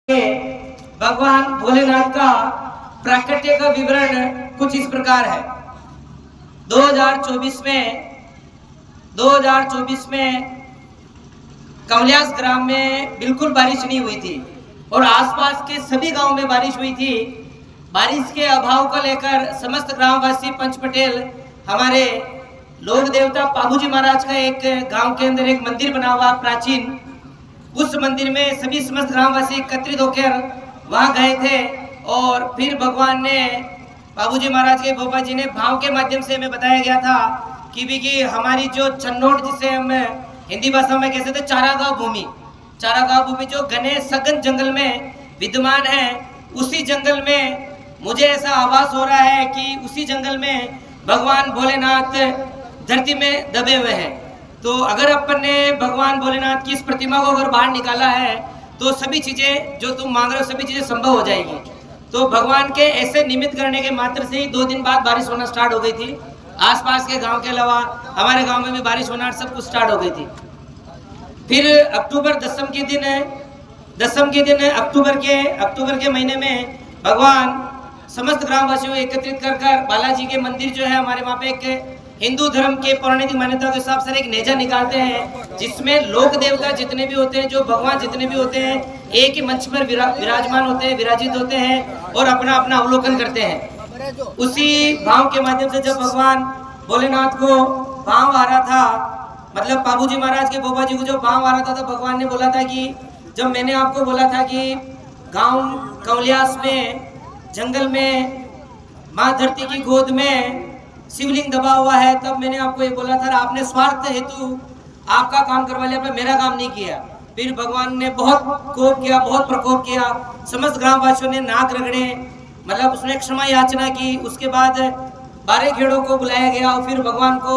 भगवान भोलेनाथ का प्राकट्य का विवरण कुछ इस प्रकार है। 2024 में कमलियास ग्राम में बिल्कुल बारिश नहीं हुई थी और आसपास के सभी गांव में बारिश हुई थी। बारिश के अभाव को लेकर समस्त ग्रामवासी पंच पटेल हमारे लोक देवता पाबूजी महाराज का एक गांव के अंदर एक मंदिर बना हुआ प्राचीन, उस मंदिर में सभी समस्त ग्रामवासी एकत्रित होकर वहां गए थे। और फिर भगवान ने बाबूजी महाराज के बाबा जी ने भाव के माध्यम से हमें बताया गया था कि हमारी जो चन्नोट, जिसे हम हिंदी भाषा में कहते थे चारागांव भूमि जो घने सघन जंगल में विद्यमान है, उसी जंगल में मुझे ऐसा आभास हो रहा है कि उसी जंगल में भगवान भोलेनाथ धरती में दबे हुए हैं। तो अगर अपन ने भगवान भोलेनाथ की इस प्रतिमा को अगर बाहर निकाला है तो सभी चीजें जो तुम मांग रहे हो सभी चीजें संभव हो जाएगी। तो भगवान के ऐसे निमित्त करने के मात्र से ही 2 दिन बाद बारिश होना स्टार्ट हो गई थी। आसपास के गांव के अलावा हमारे गांव में भी बारिश होना सब कुछ स्टार्ट हो गई थी। फिर अक्टूबर के महीने में भगवान समस्त ग्रामवासियों को एकत्रित कर बालाजी के मंदिर जो है हमारे वहाँ पे एक हिंदू धर्म के पौराणिक मान्यता के हिसाब से एक नेजा निकालते हैं, जिसमें लोक देवता जितने भी होते हैं, जो भगवान जितने भी होते हैं, एक ही मंच पर विराजमान होते हैं, विराजित होते हैं और अपना अपना अवलोकन करते हैं। उसी भाव के माध्यम से जब भगवान भोलेनाथ को भाव आ रहा था, मतलब बाबूजी महाराज के बाबा जी को जो भाव आ रहा था, तो भगवान ने बोला था कि जब मैंने आपको बोला था कि गाँव कमलियास में जंगल में माँ धरती की गोद में शिवलिंग दबा हुआ है, तब मैंने आपको ये बोला था, आपने स्वार्थ हेतु आपका काम करवा लिया, मेरा काम नहीं किया। फिर भगवान ने बहुत कोप किया, बहुत प्रकोप किया, समस्त ग्रामवासियों ने नाक रगड़े, मतलब उसने क्षमा याचना की। उसके बाद 12 खेड़ों को बुलाया गया और फिर भगवान को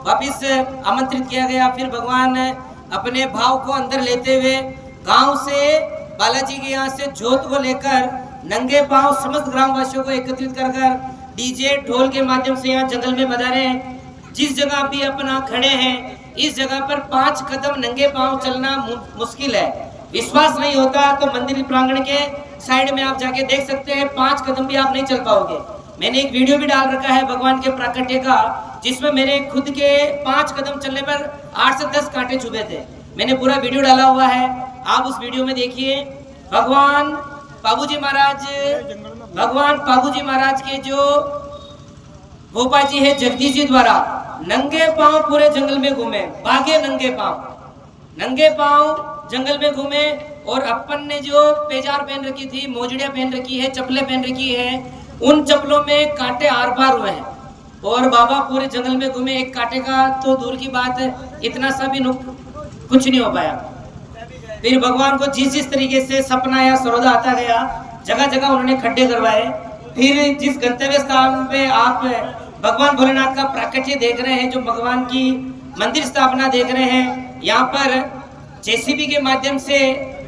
वापिस आमंत्रित किया गया। फिर भगवान अपने भाव को अंदर लेते हुए गाँव से बालाजी के यहाँ से जोत को लेकर नंगे पांव समस्त ग्रामवासियों को एकत्रित कर डीजे ढोल के माध्यम से यहाँ जंगल में बजा रहे हैं। जिस जगह भी अपना खड़े हैं, इस जगह पर 5 कदम नंगे पांव चलना मुश्किल है। विश्वास नहीं होता तो मंदिर प्रांगण के साइड में आप जाके देख सकते हैं, 5 कदम भी आप नहीं चल पाओगे। मैंने एक वीडियो भी डाल रखा है भगवान के प्राकट्य का, जिसमें मेरे खुद के 5 कदम चलने पर 8 से 10 कांटे चुभे थे। मैंने पूरा वीडियो डाला हुआ है, आप उस वीडियो में देखिए। भगवान पाबूजी महाराज के जो गोपा जी है जगदीश जी द्वारा नंगे पांव पूरे जंगल में घूमे, भागे नंगे पांव जंगल में घूमे। और अपन ने जो पेजार पहन रखी थी, मोजड़ियां पहन रखी है, चप्पलें पहन रखी है, उन चप्पलों में कांटे आर पार हुए हैं और बाबा पूरे जंगल में घूमे। एक कांटे का तो दूर की बात है, इतना सा भी कुछ नहीं हो पाया। फिर भगवान को जिस तरीके से सपना या सरोदा आता गया, जगह जगह उन्होंने खड्डे करवाए। फिर जिस गंतव्य स्थान पे आप भगवान भोलेनाथ का प्राकट्य देख रहे हैं, जो भगवान की मंदिर स्थापना देख रहे हैं, यहाँ पर जेसीबी के माध्यम से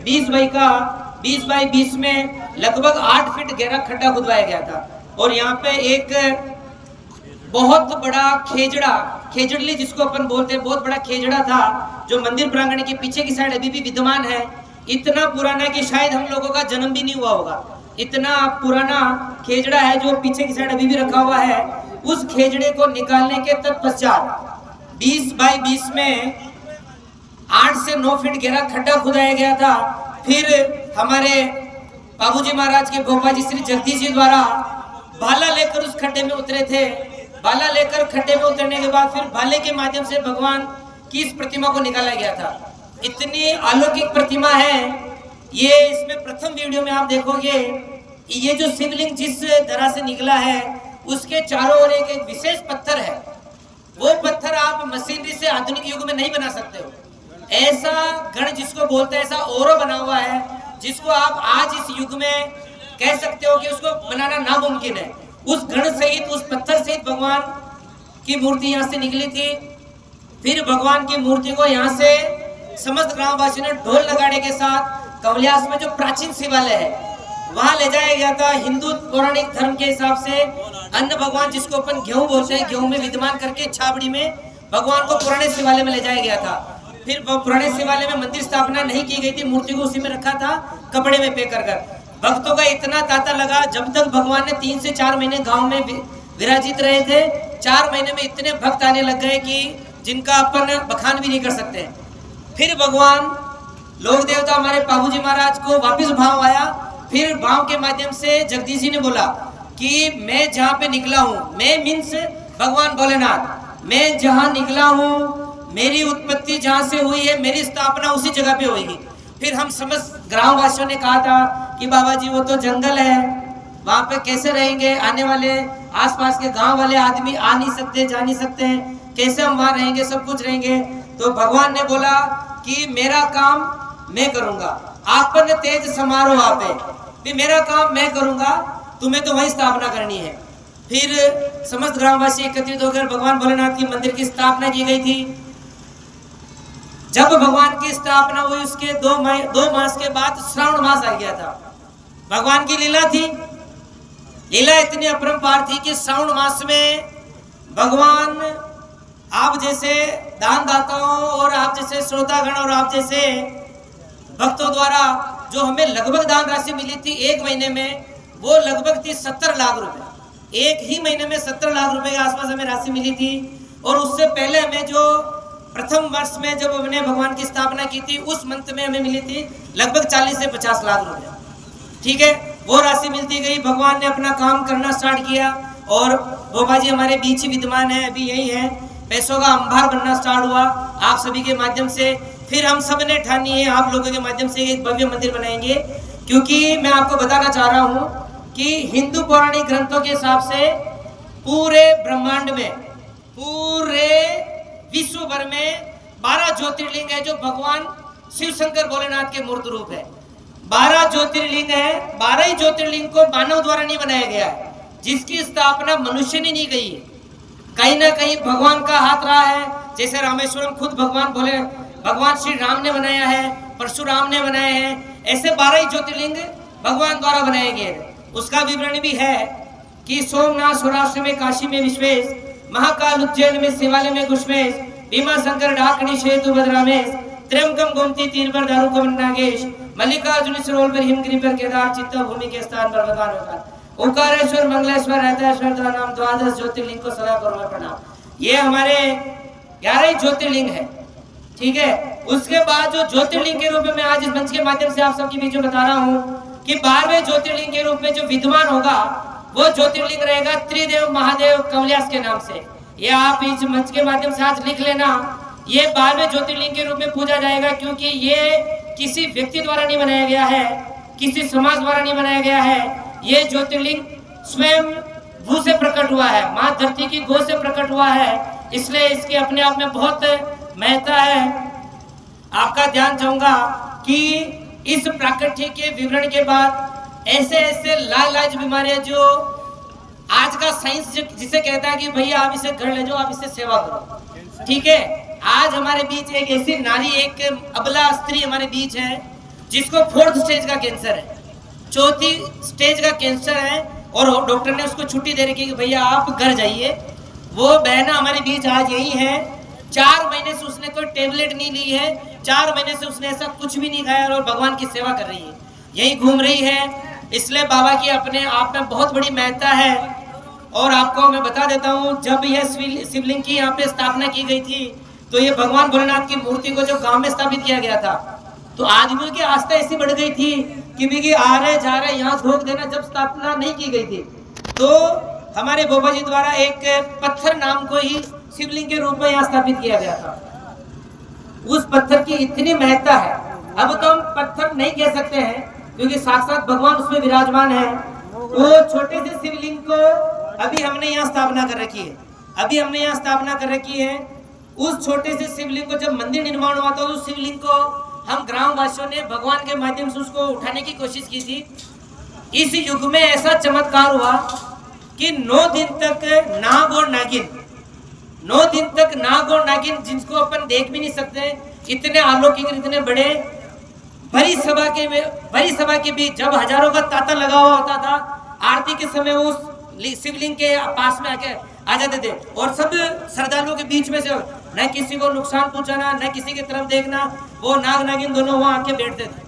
20 बाई 20 में लगभग 8 फीट गहरा खड्डा खुदवाया गया था। और यहाँ पे एक बहुत बड़ा खेजड़ली जिसको अपन बोलते हैं, बहुत बड़ा खेजड़ा था, जो मंदिर प्रांगण के पीछे की साइड अभी भी विद्यमान है। इतना पुराना कि शायद हम लोगों का जन्म भी नहीं हुआ होगा, इतना पुराना खेजड़ा है जो पीछे की साइड अभी भी रखा हुआ है। उस खेजड़े को निकालने के तत्पश्चात 20 बाई 20 में 8 से 9 फीट गहरा खड्डा खुदाया गया था। फिर हमारे बाबूजी महाराज के गोपा जी श्री जगदीश जी द्वारा भाला लेकर उस खड्डे में उतरे थे। भाला लेकर खड्डे में उतरने के बाद फिर भाले के माध्यम से भगवान की इस प्रतिमा को निकाला गया था। इतनी अलौकिक प्रतिमा है ये। इसमें प्रथम वीडियो में आप देखोगे, ये जो शिवलिंग जिस तरह से निकला है, उसके चारों ओर एक विशेष पत्थर है। वो पत्थर आप मशीनरी से आधुनिक युग में नहीं बना सकते हो। ऐसा गण जिसको बोलते हैं, ऐसा ओरो बना हुआ है, जिसको आप आज इस युग में कह सकते हो कि उसको बनाना नामुमकिन है। उस गण सहित, उस पत्थर सहित भगवान की मूर्ति यहाँ से निकली थी। फिर भगवान की मूर्ति को यहाँ से समस्त ग्रामवासियों ने ढोल नगाड़े के साथ कमलियास में जो प्राचीन शिवालय है वहां ले जाया गया था। हिंदू पौराणिक धर्म के हिसाब से अन्न भगवान, जिसको अपन गेहूं बोलते हैं, गेहूं में विद्यमान करके छाबड़ी में भगवान को पुराने शिवालय में ले जाया गया था। फिर पुराने शिवालय में मंदिर स्थापना नहीं की गई थी, मूर्ति को उसी में रखा था कपड़े में पे कर। भक्तों का इतना तांता लगा, जब तक भगवान ने 3 से 4 महीने गांव में विराजित रहे थे, 4 महीने में इतने भक्त आने लग गए कि जिनका अपन बखान भी नहीं कर सकते। फिर भगवान लोक देवता हमारे बाबूजी महाराज को वापस भाव आया। फिर भाव के माध्यम से जगदीश जी ने बोला कि मैं जहाँ पे निकला हूँ, मैं मीन्स भगवान भोलेनाथ, मैं जहाँ निकला हूँ, मेरी उत्पत्ति जहाँ से हुई है, मेरी स्थापना उसी जगह पे होगी। फिर हम समस्त ग्रामवासियों ने कहा था कि बाबा जी वो तो जंगल है, वहाँ पे कैसे रहेंगे, आने वाले आसपास के गांव वाले आदमी आ नहीं सकते, जा नहीं सकते हैं, कैसे हम वहाँ रहेंगे, सब कुछ रहेंगे। तो भगवान ने बोला कि मेरा काम मैं करूँगा, आपन तेज समारोह आपे, भी मेरा काम मैं करूँगा, तुम्हें तो वही स्थापना करनी है। फिर समस्त ग्रामवासी एकत्रित होकर भगवान भोलेनाथ की मंदिर की स्थापना की गई थी। जब भगवान की स्थापना हुई उसके 2 मास के बाद श्रावण मास आ गया था। भगवान की लीला थी, लीला इतनी अपरंपार थी कि श्रावण मास में भगवान आप जैसे दानदाताओं और आप जैसे श्रोतागण और आप जैसे भक्तों द्वारा जो हमें लगभग दान राशि मिली थी 1 महीने में, वो लगभग थी 70 लाख रुपए। 1 ही महीने में 70 लाख रुपए के आसपास हमें राशि मिली थी। और उससे पहले हमें जो प्रथम वर्ष में जब हमने भगवान की स्थापना की थी, उस मंथ में हमें मिली थी लगभग 40 से 50 लाख रुपए। ठीक है, वो राशि मिलती गई। भगवान ने अपना काम करना स्टार्ट किया और बोबा जी हमारे बीच ही विद्यमान है, अभी यही है। पैसों का अंबार बनना स्टार्ट हुआ आप सभी के माध्यम से। फिर हम सब ने ठानी है आप लोगों के माध्यम से एक भव्य मंदिर बनाएंगे, क्योंकि मैं आपको बताना चाह रहा हूँ कि हिंदू पौराणिक ग्रंथों के हिसाब से पूरे ब्रह्मांड में, पूरे विश्व भर में 12 ज्योतिर्लिंग है जो भगवान शिव शंकर भोलेनाथ के मूर्त रूप है। 12 ज्योतिर्लिंग है। 12 ही ज्योतिर्लिंग को मानव द्वारा नहीं बनाया गया है, जिसकी स्थापना मनुष्य ने नहीं की है। कहीं ना कहीं भगवान का हाथ रहा है। जैसे रामेश्वरम खुद भगवान श्री राम ने बनाया है, परशुराम ने बनाए हैं। ऐसे 12 ही ज्योतिर्लिंग भगवान द्वारा बनाए गए। उसका विवरण भी है कि सोमनाथ सौराष्ट्र में, काशी में विश्वेश, महाकाल उज्जैन में, शिवालय में घुष्मेश, भीमा शंकर डाकणी सेतु बदरामेश, त्र्यंबकम गोमती तीर्वर दारुकम नागेश, मल्लिकार्जुन सरोवर पर, हिमगिरी पर, केदार चित्त भूमि के स्थान पर भगवान ओंकारेश्वर, मंगलेश्वर, रहतेश्वर नाम 12 ज्योतिर्लिंग को सदा करो मैं प्रणाम। ये हमारे 11 ज्योतिर्लिंग है। ठीक है, उसके बाद जो ज्योतिर्लिंग के रूप में मैं आज इस मंच के माध्यम से आप सबके बीच में बता रहा हूँ कि 12वें ज्योतिर्लिंग के रूप में जो विद्यमान होगा वो ज्योतिर्लिंग रहेगा त्रिदेव महादेव कमल्यास के नाम से। ये आप इस मंच के माध्यम से आज लिख लेना, ये 12वें ज्योतिर्लिंग के रूप में पूजा जाएगा, क्योंकि ये किसी व्यक्ति द्वारा नहीं बनाया गया है, किसी समाज द्वारा नहीं बनाया गया है। ये ज्योतिर्लिंग स्वयं भू से प्रकट हुआ है, माँ धरती की गोद से प्रकट हुआ है, इसलिए इसके अपने आप में बहुत महत्ता है। आपका ध्यान चाहूंगा कि इस प्राकृतिक के विवरण के बाद ऐसे ऐसे लाइलाज बीमारियां जो आज का साइंस जिसे कहता है कि भैया आप इसे घर ले जाओ, आप इससे सेवा करो। ठीक है, आज हमारे बीच एक ऐसी नारी, एक अबला स्त्री हमारे बीच है जिसको 4th स्टेज का कैंसर है, 4थी स्टेज का कैंसर है, और डॉक्टर ने उसको छुट्टी दे रखी कि भैया आप घर जाइए। वो बहना हमारे बीच आज यही है। 4 महीने से उसने कोई टेबलेट नहीं ली है, 4 महीने से उसने ऐसा कुछ भी नहीं खाया और भगवान की सेवा कर रही है, यही घूम रही है। इसलिए बाबा की अपने आप में बहुत बड़ी महत्ता है। और आपको मैं बता देता हूँ, जब यह शिवलिंग की यहाँ पे स्थापना की गई थी तो ये भगवान भोलेनाथ की मूर्ति को जो गांव में स्थापित किया गया था, तो आदमियों की आस्था ऐसी बढ़ गई थी कि भी आ रहे जा रहे यहाँ धोख देना। जब स्थापना नहीं की गई थी तो हमारे बाबा जी द्वारा एक पत्थर नाम को ही शिवलिंग के रूप में यहाँ स्थापित किया गया था। उस पत्थर की इतनी महत्ता है, अब तो हम पत्थर नहीं कह सकते हैं क्योंकि साक्षात भगवान उसमें विराजमान है। वो छोटे से शिवलिंग को अभी हमने यहाँ स्थापना कर रखी है, अभी हमने यहाँ स्थापना कर रखी है। उस छोटे से शिवलिंग को जब मंदिर निर्माण हुआ था, उस शिवलिंग को हम ग्रामवासियों ने भगवान के माध्यम से उसको उठाने की कोशिश की थी। इस युग में ऐसा चमत्कार हुआ कि 9 दिन तक नाग और नागिन, 9 दिन तक नाग और नागिन जिनको अपन देख भी नहीं सकते, इतने अलौकिक, इतने बड़े, भरी सभा के बीच जब हजारों का तांता लगा हुआ होता था, आरती के समय उस शिवलिंग के पास में आके आ जाते थे और सब श्रद्धालुओं के बीच में से न किसी को नुकसान पहुंचाना, न किसी की तरफ देखना। वो नाग नागिन दोनों वहां आके बैठते थे।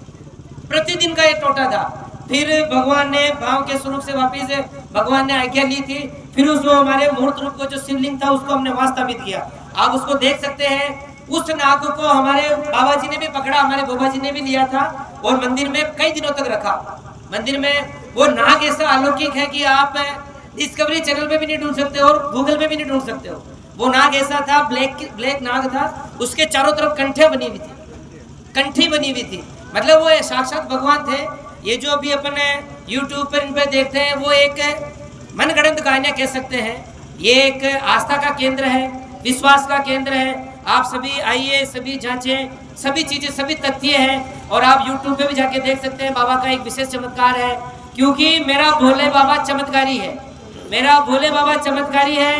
प्रतिदिन का ये टोटा था। फिर भगवान ने भाव के स्वरूप से वापिस भगवान ने आज्ञा ली थी। फिर उस हमारे मूर्त रूप को जो शिवलिंग था उसको हमने वहां स्थापित किया। आप उसको देख सकते हैं। उस नाग को हमारे बाबा जी ने भी पकड़ा, हमारे बाबा जी ने भी लिया था और मंदिर में कई दिनों तक रखा। मंदिर में वो नाग ऐसा अलौकिक है कि आप डिस्कवरी चैनल पे भी नहीं ढूंढ सकते और गूगल पे भी नहीं ढूंढ सकते हो। वो नाग ऐसा था, ब्लैक नाग था। उसके चारों तरफ कंठे बनी हुई थी, कंठी बनी हुई थी। मतलब वो साक्षात भगवान थे। ये जो अभी अपन यूट्यूब पर इन पे देखते हैं वो एक मनगढ़ंत कहानियां कह सकते हैं। ये एक आस्था का केंद्र है, विश्वास का केंद्र है। आप सभी आइए, सभी जांचें, सभी चीजें, सभी तथ्य हैं और आप यूट्यूब पे भी जाके देख सकते हैं। बाबा का एक विशेष चमत्कार है, क्योंकि मेरा भोले बाबा चमत्कारी है। मेरा भोले बाबा चमत्कारी है।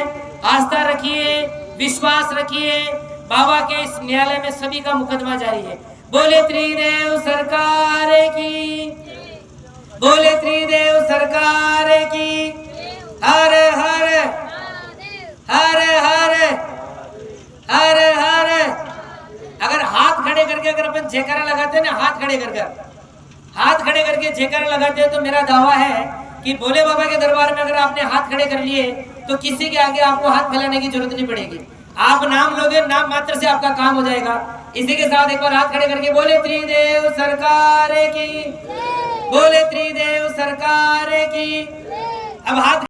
आस्था रखिए, विश्वास रखिए। बाबा के इस न्यायालय में सभी का मुकदमा जारी है। बोले त्रिदेव सरकार की, बोले त्रिदेव सरकार की। हर हर हर हर हर हर। अगर हाथ खड़े करके अगर अपन जयकारा लगाते हैं ना, हाथ खड़े करके जयकारा लगाते हैं, तो मेरा दावा है कि भोले बाबा के दरबार में अगर आपने हाथ खड़े कर लिए तो किसी के आगे आपको हाथ फैलाने की जरूरत नहीं पड़ेगी। आप नाम लोगे, नाम मात्र से आपका काम हो जाएगा। इसी के साथ एक बार हाथ खड़े करके बोले त्रिदेव सरकार की, बोले त्रिदेव सरकार की। अब हाथ